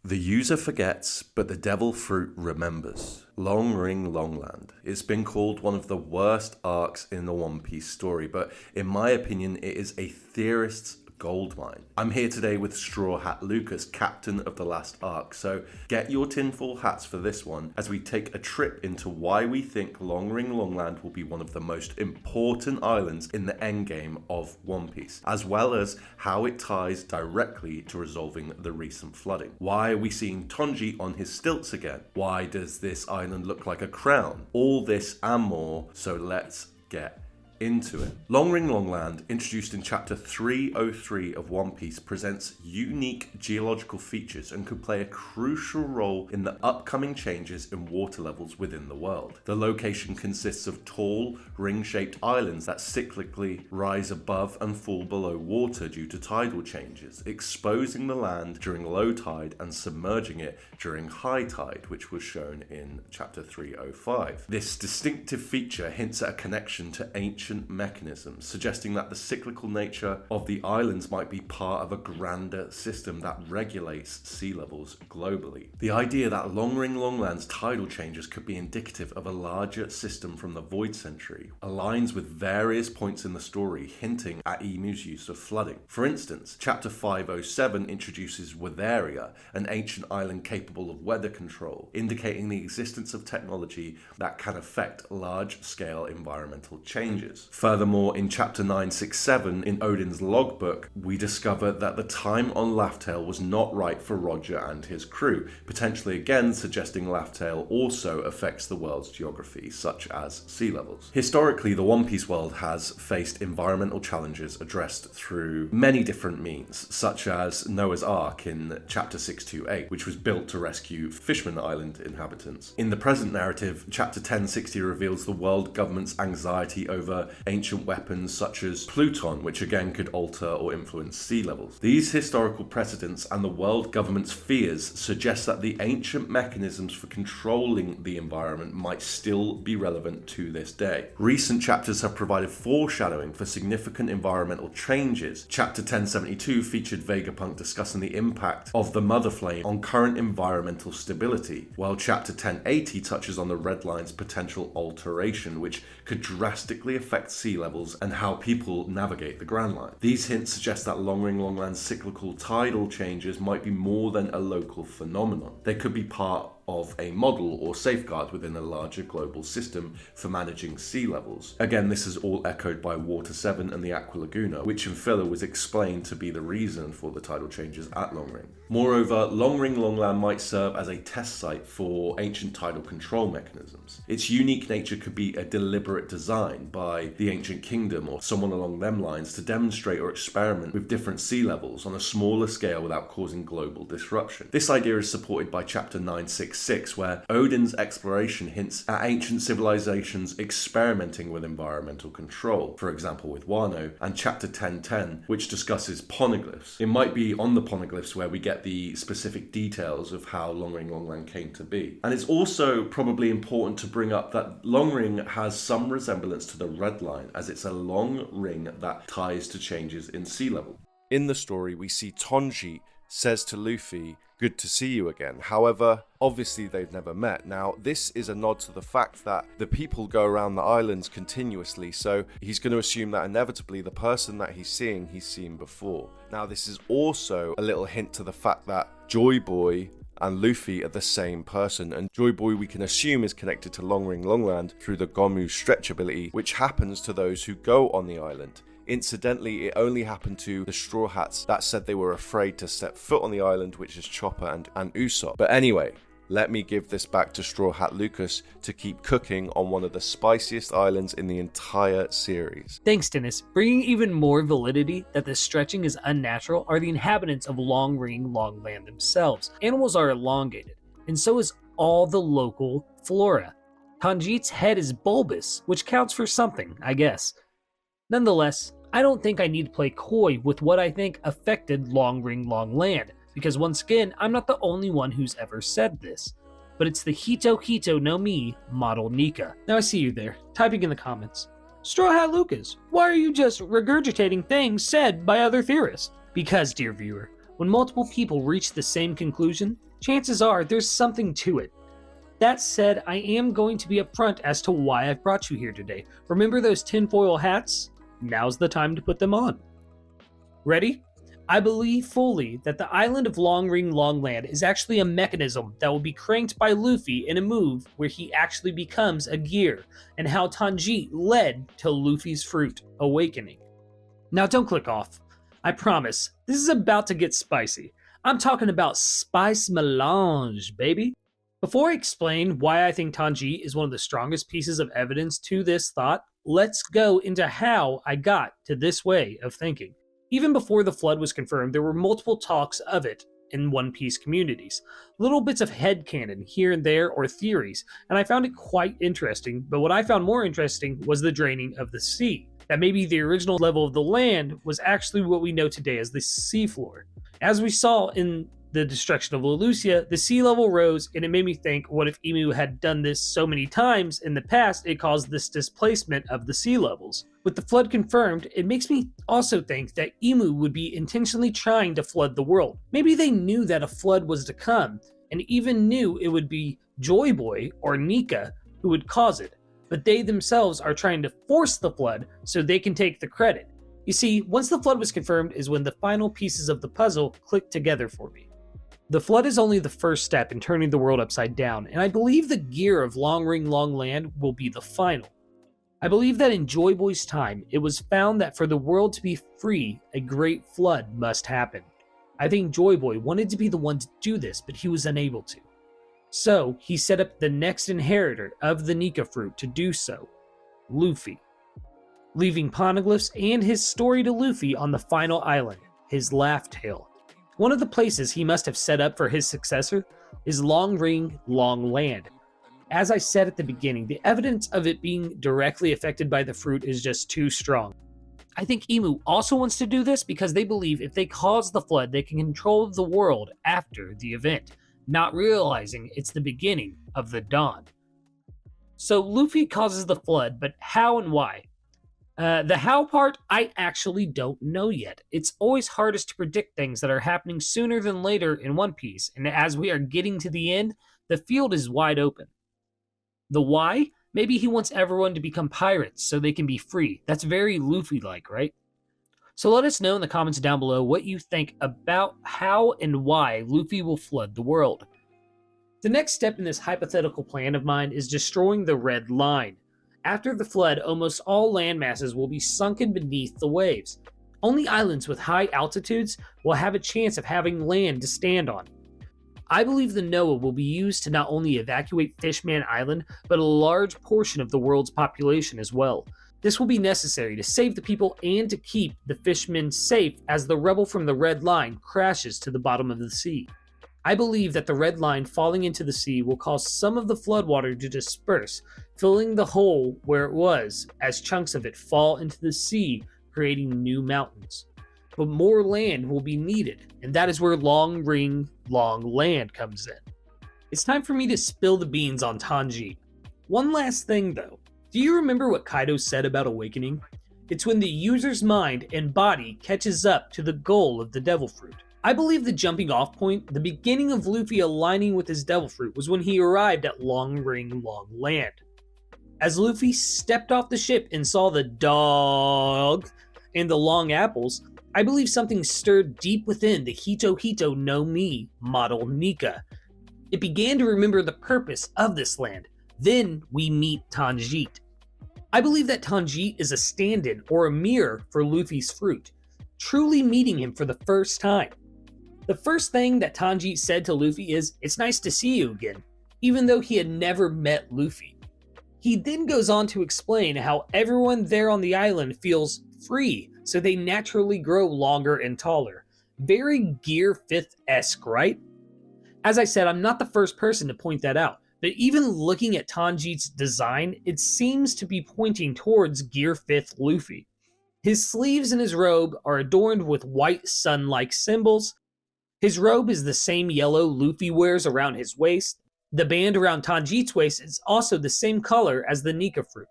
The user forgets, but the devil fruit remembers. Long Ring Longland. It's been called one of the worst arcs in the One Piece story, but in my opinion, it is a theorist's goldmine. I'm here today with StrawhatLucas, captain of the last arc, so get your tinfoil hats for this one as we take a trip into why we think Long Ring Longland will be one of the most important islands in the endgame of One Piece, as well as how it ties directly to resolving the recent flooding. Why are we seeing Tonji on his stilts again? Why does this island look like a crown? All this and more, so let's get into it. Long Ring Longland, introduced in chapter 303 of One Piece, presents unique geological features and could play a crucial role in the upcoming changes in water levels within the world. The location consists of tall, ring-shaped islands that cyclically rise above and fall below water due to tidal changes, exposing the land during low tide and submerging it during high tide, which was shown in chapter 305. This distinctive feature hints at a connection to ancient mechanisms, suggesting that the cyclical nature of the islands might be part of a grander system that regulates sea levels globally. The idea that Long Ring Longland's tidal changes could be indicative of a larger system from the Void Century aligns with various points in the story hinting at Emu's use of flooding. For instance, chapter 507 introduces Witheria, an ancient island capable of weather control, indicating the existence of technology that can affect large-scale environmental changes. Furthermore, in chapter 967 in Odin's logbook, we discover that the time on Laugh-Tale was not right for Roger and his crew, potentially again suggesting Laugh-Tale also affects the world's geography, such as sea levels. Historically, the One Piece world has faced environmental challenges addressed through many different means, such as Noah's Ark in chapter 628, which was built to rescue Fishman Island inhabitants. In the present narrative, chapter 1060 reveals the world government's anxiety over ancient weapons such as Pluton, which again could alter or influence sea levels. These historical precedents and the world government's fears suggest that the ancient mechanisms for controlling the environment might still be relevant to this day. Recent chapters have provided foreshadowing for significant environmental changes. Chapter 1072 featured Vegapunk discussing the impact of the Mother Flame on current environmental stability, while chapter 1080 touches on the Red Line's potential alteration, which could drastically affect sea levels and how people navigate the Grand Line. These hints suggest that Long Ring Longland's cyclical tidal changes might be more than a local phenomenon. They could be part of a model or safeguard within a larger global system for managing sea levels. Again, this is all echoed by Water 7 and the Aqua Laguna, which in filler was explained to be the reason for the tidal changes at Long Ring. Moreover, Long Ring Longland might serve as a test site for ancient tidal control mechanisms. Its unique nature could be a deliberate design by the ancient kingdom or someone along them lines to demonstrate or experiment with different sea levels on a smaller scale without causing global disruption. This idea is supported by chapter 966, where Odin's exploration hints at ancient civilizations experimenting with environmental control, for example with Wano, and chapter 1010, which discusses poneglyphs. It might be on the poneglyphs where we get the specific details of how Long Ring Longland came to be. And it's also probably important to bring up that Long Ring has some resemblance to the Red Line, as it's a long ring that ties to changes in sea level. In the story, we see Tonji says to Luffy, "Good to see you again." However, obviously they've never met. Now, this is a nod to the fact that the people go around the islands continuously, so he's going to assume that inevitably the person that he's seen before. Now, this is also a little hint to the fact that Joy Boy and Luffy are the same person, and Joy Boy we can assume is connected to Long Ring Longland through the Gomu stretch ability, which happens to those who go on the island. Incidentally, it only happened to the Straw Hats that said they were afraid to step foot on the island, which is Chopper and Usopp. But anyway, let me give this back to StrawhatLucas to keep cooking on one of the spiciest islands in the entire series. Thanks, Dennis. Bringing even more validity that the stretching is unnatural are the inhabitants of Long Ring Longland themselves. Animals are elongated, and so is all the local flora. Tanjit's head is bulbous, which counts for something, I guess. Nonetheless, I don't think I need to play coy with what I think affected Long Ring Longland, because once again, I'm not the only one who's ever said this. But it's the Hito Hito no Mi model Nika. Now I see you there, typing in the comments. StrawhatLucas, why are you just regurgitating things said by other theorists? Because, dear viewer, when multiple people reach the same conclusion, chances are there's something to it. That said, I am going to be upfront as to why I've brought you here today. Remember those tinfoil hats? Now's the time to put them on. Ready? I believe fully that the island of Long Ring Long Land is actually a mechanism that will be cranked by Luffy in a move where he actually becomes a gear, and how Tanjit led to Luffy's fruit awakening. Now don't click off. I promise, this is about to get spicy. I'm talking about spice melange, baby. Before I explain why I think Tanjit is one of the strongest pieces of evidence to this thought, let's go into how I got to this way of thinking. Even before the flood was confirmed, there were multiple talks of it in One Piece communities. Little bits of headcanon here and there, or theories, and I found it quite interesting, but what I found more interesting was the draining of the sea. That maybe the original level of the land was actually what we know today as the seafloor. As we saw in the destruction of Leloucia, the sea level rose, and it made me think, what if Emu had done this so many times in the past, it caused this displacement of the sea levels? With the flood confirmed, it makes me also think that Emu would be intentionally trying to flood the world. Maybe they knew that a flood was to come, and even knew it would be Joy Boy or Nika who would cause it, but they themselves are trying to force the flood so they can take the credit. You see, once the flood was confirmed is when the final pieces of the puzzle clicked together for me. The flood is only the first step in turning the world upside down, and I believe the gear of Long Ring Long Land will be the final. I believe that in Joy Boy's time, it was found that for the world to be free, a great flood must happen. I think Joy Boy wanted to be the one to do this, but he was unable to. So, he set up the next inheritor of the Nika fruit to do so, Luffy. Leaving poneglyphs and his story to Luffy on the final island, his Laugh Tale. One of the places he must have set up for his successor is Long Ring Long Land. As I said at the beginning, the evidence of it being directly affected by the fruit is just too strong. I think Emu also wants to do this because they believe if they cause the flood, they can control the world after the event, not realizing it's the beginning of the dawn. So Luffy causes the flood, but how and why? The how part, I actually don't know yet. It's always hardest to predict things that are happening sooner than later in One Piece, and as we are getting to the end, the field is wide open. The why? Maybe he wants everyone to become pirates so they can be free. That's very Luffy-like, right? So let us know in the comments down below what you think about how and why Luffy will flood the world. The next step in this hypothetical plan of mine is destroying the Red Line. After the flood, almost all land masses will be sunken beneath the waves. Only islands with high altitudes will have a chance of having land to stand on. I believe the Noah will be used to not only evacuate Fishman Island, but a large portion of the world's population as well. This will be necessary to save the people and to keep the fishmen safe as the rubble from the Red Line crashes to the bottom of the sea. I believe that the Red Line falling into the sea will cause some of the floodwater to disperse, filling the hole where it was as chunks of it fall into the sea, creating new mountains. But more land will be needed, and that is where Long Ring Long Land comes in. It's time for me to spill the beans on Tanjit. One last thing though, do you remember what Kaido said about awakening? It's when the user's mind and body catches up to the goal of the Devil Fruit. I believe the jumping off point, the beginning of Luffy aligning with his Devil Fruit, was when he arrived at Long Ring Long Land. As Luffy stepped off the ship and saw the dog and the long apples, I believe something stirred deep within the Hito Hito no Mi model Nika. It began to remember the purpose of this land. Then we meet Tanjit. I believe that Tanjit is a stand-in or a mirror for Luffy's fruit, truly meeting him for the first time. The first thing that Tanjit said to Luffy is, "It's nice to see you again," even though he had never met Luffy. He then goes on to explain how everyone there on the island feels free, so they naturally grow longer and taller. Very Gear 5th-esque, right? As I said, I'm not the first person to point that out, but even looking at Tanjit's design, it seems to be pointing towards Gear 5th Luffy. His sleeves and his robe are adorned with white sun-like symbols. His robe is the same yellow Luffy wears around his waist. The band around Tanjit's waist is also the same color as the Nika fruit.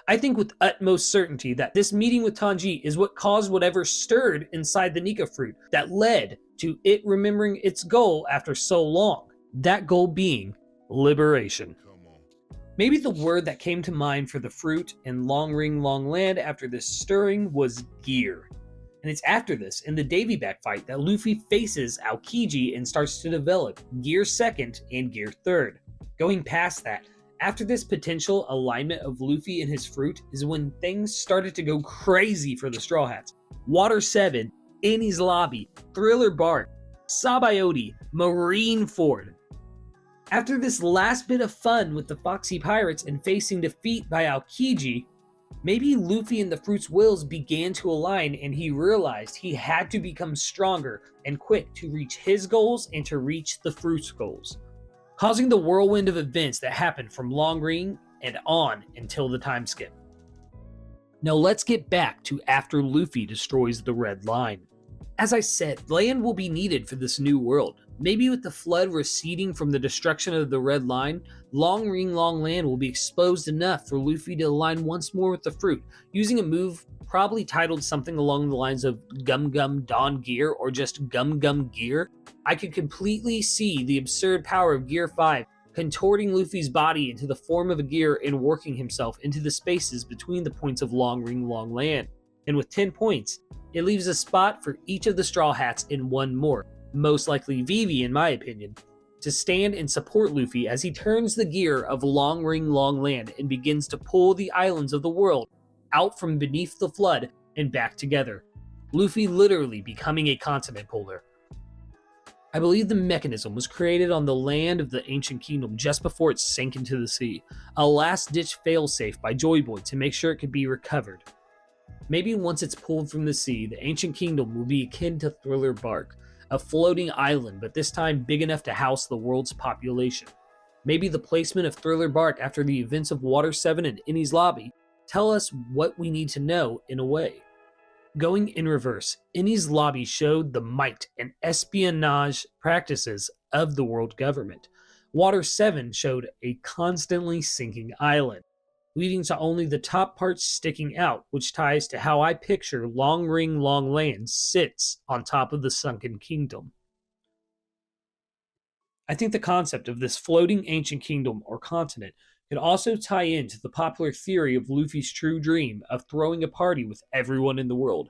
I think with utmost certainty that this meeting with Tanjit is what caused whatever stirred inside the Nika fruit that led to it remembering its goal after so long, that goal being liberation. Maybe the word that came to mind for the fruit in Long Ring Long Land after this stirring was gear. And it's after this, in the Davy Back fight, that Luffy faces Aokiji and starts to develop Gear 2nd and Gear 3rd. Going past that, after this potential alignment of Luffy and his fruit is when things started to go crazy for the Straw Hats. Water 7, Enies Lobby, Thriller Bark, Sabaody, Marineford. After this last bit of fun with the Foxy Pirates and facing defeat by Aokiji, maybe Luffy and the Fruit's wills began to align and he realized he had to become stronger and quick to reach his goals and to reach the Fruit's goals, causing the whirlwind of events that happened from Long Ring and on until the time skip. Now let's get back to after Luffy destroys the Red Line. As I said, land will be needed for this new world. Maybe with the flood receding from the destruction of the Red Line, Long Ring Long Land will be exposed enough for Luffy to align once more with the fruit, using a move probably titled something along the lines of Gum Gum Dawn Gear or just Gum Gum Gear. I could completely see the absurd power of Gear 5 contorting Luffy's body into the form of a gear and working himself into the spaces between the points of Long Ring Long Land. And with 10 points, it leaves a spot for each of the Straw Hats and one more, most likely Vivi in my opinion, to stand and support Luffy as he turns the gear of Long Ring Long Land and begins to pull the islands of the world out from beneath the flood and back together. Luffy literally becoming a continent puller. I believe the mechanism was created on the land of the Ancient Kingdom just before it sank into the sea, a last-ditch failsafe by Joy Boy to make sure it could be recovered. Maybe once it's pulled from the sea, the Ancient Kingdom will be akin to Thriller Bark, a floating island, but this time big enough to house the world's population. Maybe the placement of Thriller Bark after the events of Water 7 and Enies Lobby tell us what we need to know in a way. Going in reverse, Enies Lobby showed the might and espionage practices of the world government. Water 7 showed a constantly sinking island, leading to only the top parts sticking out, which ties to how I picture Long Ring Long Land sits on top of the sunken kingdom. I think the concept of this floating ancient kingdom or continent could also tie into the popular theory of Luffy's true dream of throwing a party with everyone in the world.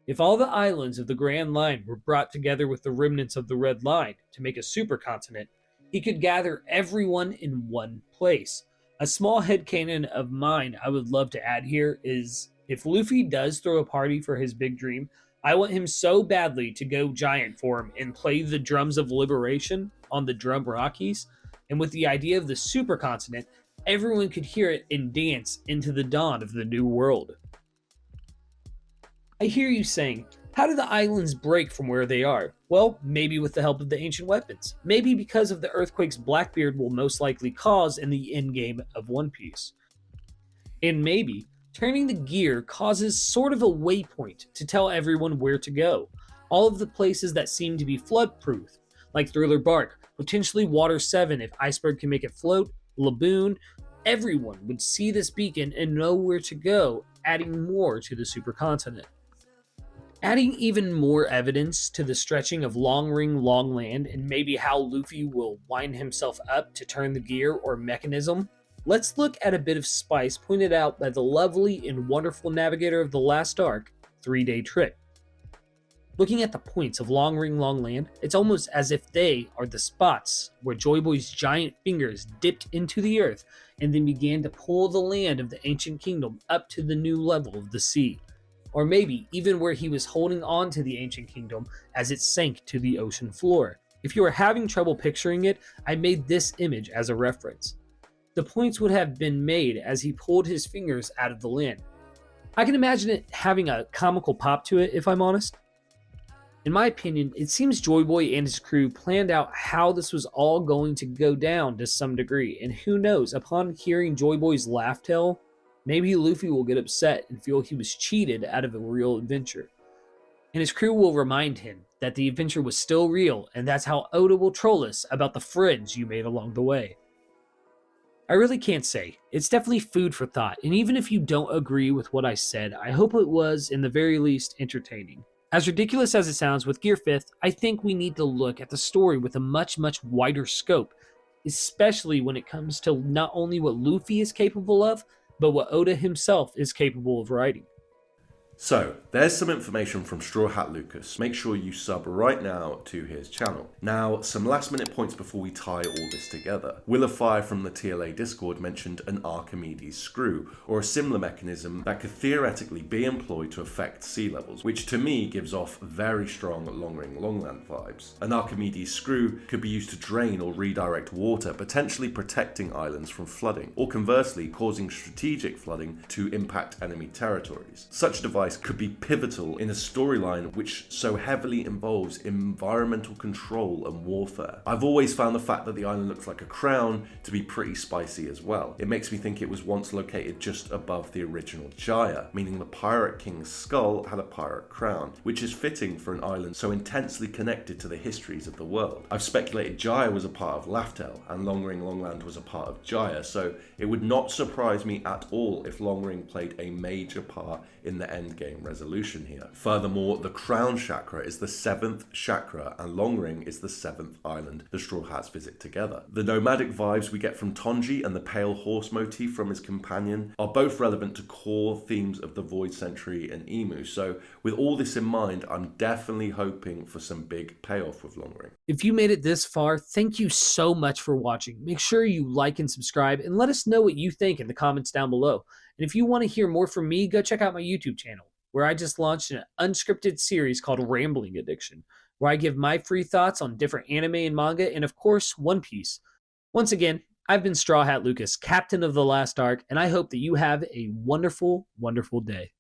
If all the islands of the Grand Line were brought together with the remnants of the Red Line to make a supercontinent, he could gather everyone in one place. A small headcanon of mine I would love to add here is, if Luffy does throw a party for his big dream, I want him so badly to go giant form and play the drums of liberation on the drum Rockies, and with the idea of the supercontinent, everyone could hear it and dance into the dawn of the new world. I hear you saying, how do the islands break from where they are? Well, maybe with the help of the ancient weapons. Maybe because of the earthquakes Blackbeard will most likely cause in the endgame of One Piece. And maybe turning the gear causes sort of a waypoint to tell everyone where to go. All of the places that seem to be flood-proof, like Thriller Bark, potentially Water 7 if Iceberg can make it float, Laboon, everyone would see this beacon and know where to go, adding more to the supercontinent. Adding even more evidence to the stretching of Long Ring Long Land and maybe how Luffy will wind himself up to turn the gear or mechanism, let's look at a bit of spice pointed out by the lovely and wonderful navigator of the last arc, 3-Day Trip. Looking at the points of Long Ring Long Land, it's almost as if they are the spots where Joy Boy's giant fingers dipped into the earth and then began to pull the land of the ancient kingdom up to the new level of the sea. Or maybe even where he was holding on to the ancient kingdom as it sank to the ocean floor. If you are having trouble picturing it, I made this image as a reference. The points would have been made as he pulled his fingers out of the land. I can imagine it having a comical pop to it, if I'm honest. In my opinion, it seems Joy Boy and his crew planned out how this was all going to go down to some degree, and who knows, upon hearing Joy Boy's laugh tale, maybe Luffy will get upset and feel he was cheated out of a real adventure. And his crew will remind him that the adventure was still real, and that's how Oda will troll us about the friends you made along the way. I really can't say. It's definitely food for thought, and even if you don't agree with what I said, I hope it was, in the very least, entertaining. As ridiculous as it sounds with Gear 5th, I think we need to look at the story with a much, much wider scope, especially when it comes to not only what Luffy is capable of, but what Oda himself is capable of writing. So, there's some information from StrawhatLucas. Make sure you sub right now to his channel. Now, some last minute points before we tie all this together. Willify from the TLA Discord mentioned an Archimedes screw, or a similar mechanism that could theoretically be employed to affect sea levels, which to me gives off very strong Long-Ring Longland vibes. An Archimedes screw could be used to drain or redirect water, potentially protecting islands from flooding, or conversely causing strategic flooding to impact enemy territories. Such a device could be pivotal in a storyline which so heavily involves environmental control and warfare. I've always found the fact that the island looks like a crown to be pretty spicy as well. It makes me think it was once located just above the original Jaya, meaning the Pirate King's skull had a pirate crown, which is fitting for an island so intensely connected to the histories of the world. I've speculated Jaya was a part of Laftel and Long-Ring Longland was a part of Jaya, so it would not surprise me at all if Long-Ring played a major part in the endgame resolution here. Furthermore, the Crown Chakra is the 7th chakra and Long-Ring is the 7th island the Straw Hats visit together. The nomadic vibes we get from Tonji and the pale horse motif from his companion are both relevant to core themes of the Void Century and Emu, so with all this in mind, I'm definitely hoping for some big payoff with Long-Ring. If you made it this far, thank you so much for watching. Make sure you like and subscribe and let us know what you think in the comments down below. And if you want to hear more from me, go check out my YouTube channel, where I just launched an unscripted series called Rambling Addiction, where I give my free thoughts on different anime and manga, and of course, One Piece. Once again, I've been StrawhatLucas, captain of the last arc, and I hope that you have a wonderful, wonderful day.